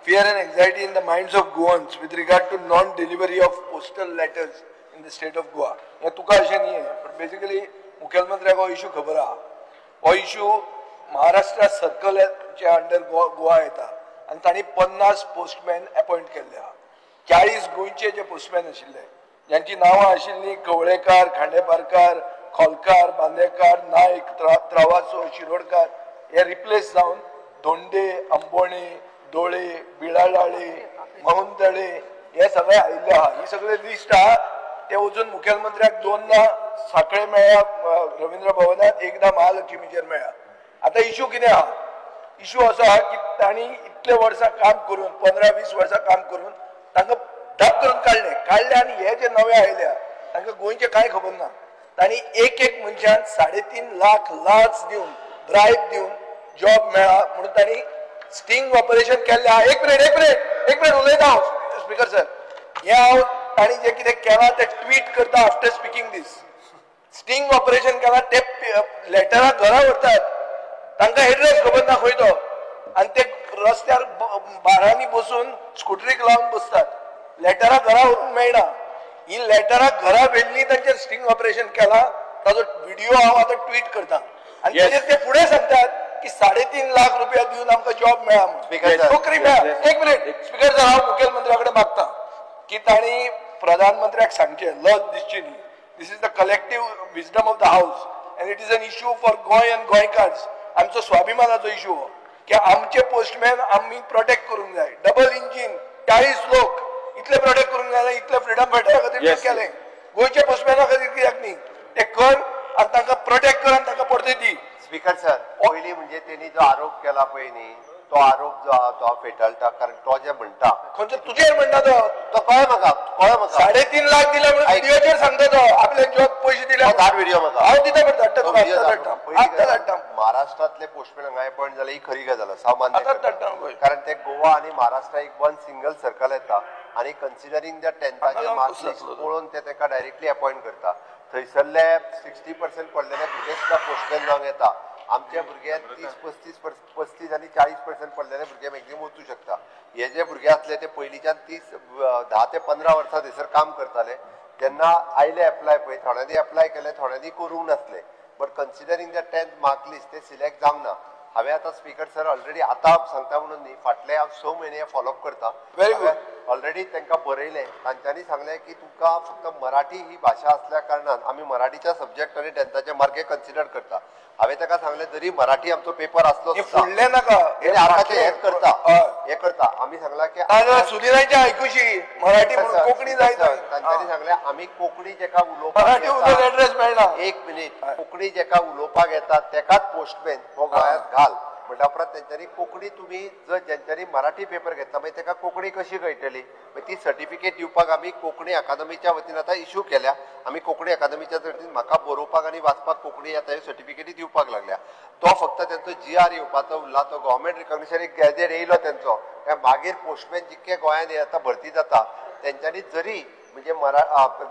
Fear and anxiety in the minds of Goans with regard to non-delivery of postal letters in the state of Goa. हे तुका अशें नाही आहे, पण basically मुख्यमंत्र्याक हो issue खबर आहा. हो इशू महाराष्ट्र सर्कलच्या अंडर गोवा येता आणि तांणी 50 पोस्टमॅन अपॉइंट केल्ले आहा. 40 गोंयचे जे पोस्टमॅन आशिल्ले ज्यांची नांवां आशिल्लीं कवळेकार, खांडेपारकार, खोलकार, बांदेकार, नायक, त्रावासो, शिरोडकार हे रिप्लेस जावन धोंडे, अंबोणे, दोळे, बिळाळे, महुंदळे हे सगळे आयिल्ले आहा. ही सगळे लिस्ट आहा ते वचून मुख्यमंत्र्याक 2दा साखळे मेळ्ळ्या रवींद्र भवनात, एकदा महालक्ष्मीचेर मेळ्ळ्या. आता इशू कितें आहा? इशू असो आहा की तांणी इतले वर्सां काम करून 15-20 वर्सां काम करून तांकां ढप करून काडले आनी हे जे नवे आयल्या तांकां गोंयचे कांय खबर ना. तांणी एक मनशान 3.5 लाख लाच दिवन ब्रायब दिवन जॉब मेळ्ळा म्हणून तांणी स्टिंग ऑपरेशन केल्लें आहा. एक मिनिट उलयता हांव स्पीकर सर. हे हांव तांणी जे कितें केलां तें ट्वीट करता आफ्टर स्पीकिंग दीस. स्टिंग ऑपरेशन केलां ते लेटरां घरा व्हरतात, तांकां एड्रेस खबर ना खंय तो, आनी ते रस्त्यार बारांनी बसून स्कुटरीक लावन बसतात. लेटरां घरा व्हरून मेळना. ही लेटरां घरा व्हेल्ली तांचेर स्टिंग ऑपरेशन केलां ताजो व्हिडिओ हांव आतां ट्वीट करता आनी ताजेर ते फुडें सांगतात की 3.5 लाख रुपया दिवन आमकां जॉब मेळ्ळा म्हणून, नोकरी मेळ्ळा. एक मिनिट स्पीकर सर, हांव मुखेलमंत्र्या कडेन मागता की तांणी प्रधानमंत्र्याक सांगचें लज दिसची न्ही. This is the collective wisdom of the house and it is an issue for Goem and गोंयकार्स. आमचो स्वाभिमानाचो इश्यू हो की आमचे पोस्टमॅन आमी प्रोटेक्ट करूंक जाय. डबल इंजीन 40 लोक इतले प्रोटेक्ट करूंक जाय, इतले फ्रिडम फायटरा खातीर केलें. गोंयच्या पोस्टमॅना खातीर कित्याक न्ही? ते कर आनी तांकां प्रोटेक्ट कर आनी तांकां परते दी. स्पीकर सर, पयलीं म्हणजे तेणी जो आरोप केला पळय न्ही, तो आरोप जो आहा तो फेटाळटा. कारण तो जे म्हणटा खंयचो तुजेर म्हणटा तो कळ्ळें म्हाका 3.5 लाख दिले म्हणून व्हिडिओचेर सांगता तो आपले जॉब पयशे दिले. धाड व्हिडिओ म्हाका हांव दिता धाडटा. महाराष्ट्रातले पोस्टमॅन हांगा अपॉइंट जाले ही खरी गजाल आसा, मान्य. धाडटा कारण ते गोवा आणि महाराष्ट्र एक वन सिंगल सर्कल येता आणि considering the 10th marks list पळोवन ते ताका डायरेक्टली अपॉइंट करता. थंयसरले 60% पडलेले भुरगे सुद्धा पोस्टमॅन जावंक येता. आमचे भुरगे 30-35 आणि 40% पडलेले भुरगे मॅक्झिमम वचूं शकता. हे जे भुरगे आसले ते पयलींच्यान 10 ते 15 वर्सां थंयसर काम करताले. जेन्ना आयले एप्लाय पळय, थोड्यांनी एप्लाय केले, थोड्यांनी करूंक नासले. But considering the 10th mark list ते सिलेक्ट जावंक ना. हांवें आतां स्पीकर सर ऑलरेडी आतां सांगता म्हणून न्ही, फाटले हांव 6 म्हयने फॉलोअप करता. ऑलरेडी तांकां बरयलें. तांच्यांनी सांगलें की तुमकां फक्त मराठी ही भाशा असल्या कारणान आमी मराठीच्या सब्जेक्ट आनी 10thचे मार्के कन्सिडर करता. हांवें ताका सांगलें जरी मराठी आमचो पेपर आसलो फुडले नाका हे करता आमी सांगला की सुनिलांचे आयकुशी मराठी कोंकणी जाय. तांच्यांनी सांगलें आमी कोंकणी जेका उलोवपाक एड्रेस मेळना. एक मिनिट, कोंकणी जेका उलोवपाक येता तेकाच पोस्टमॅन हो गोंयांत घाल म्हणटा उपरांत तेंच्यांनी कोंकणी तुमी जर जेंच्यांनी मराठी पेपर घेतला मागीर ताका कोंकणी कशी कळटली. ती सर्टिफिकेट दिवपाक आमी कोंकणी अकादमीच्या वतीन आतां इश्यू केल्या. आमी कोंकणी अकादमीच्या वतीन म्हाका बरोवपाक आनी वाचपाक कोंकणी येता ह्यो सर्टिफिकेटी दिवपाक लागल्या. तो फक्त तेंचो GR येवपाचो उरला. तो गव्हर्मेंट रिकॉग्निशन एक गॅजेट येयलो तेंचो. मागीर पोस्टमॅन जितके गोंयांत आतां भरती जाता तेंच्यांनी जरी म्हणजे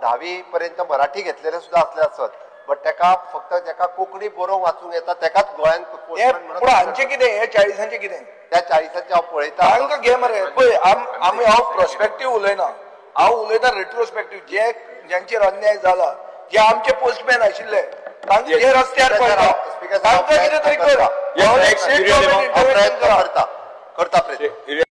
10वी पर्यंत मराठी घेतलेले सुद्धा असले आसत, बट तेका फक्त जेका कोंकणी बरोवंक वाचूंक येता तेकाच गोंयांत पोस्टमॅन म्हणून. हांचे कितें हे 40चे कितें? त्या 40चे हांव पळयता. हांकां घे मरे पळय. आमी हांव प्रोस्पेक्टीव उलयना, हांव उलयता रेट्रोस्पेक्टीव. ज्यांचेर अन्याय जाला, जे आमचे पोस्टमॅन आशिल्ले तांचे जे रस्त्यार पडटा तांकां कितें तरी कर. करता प्रयत्न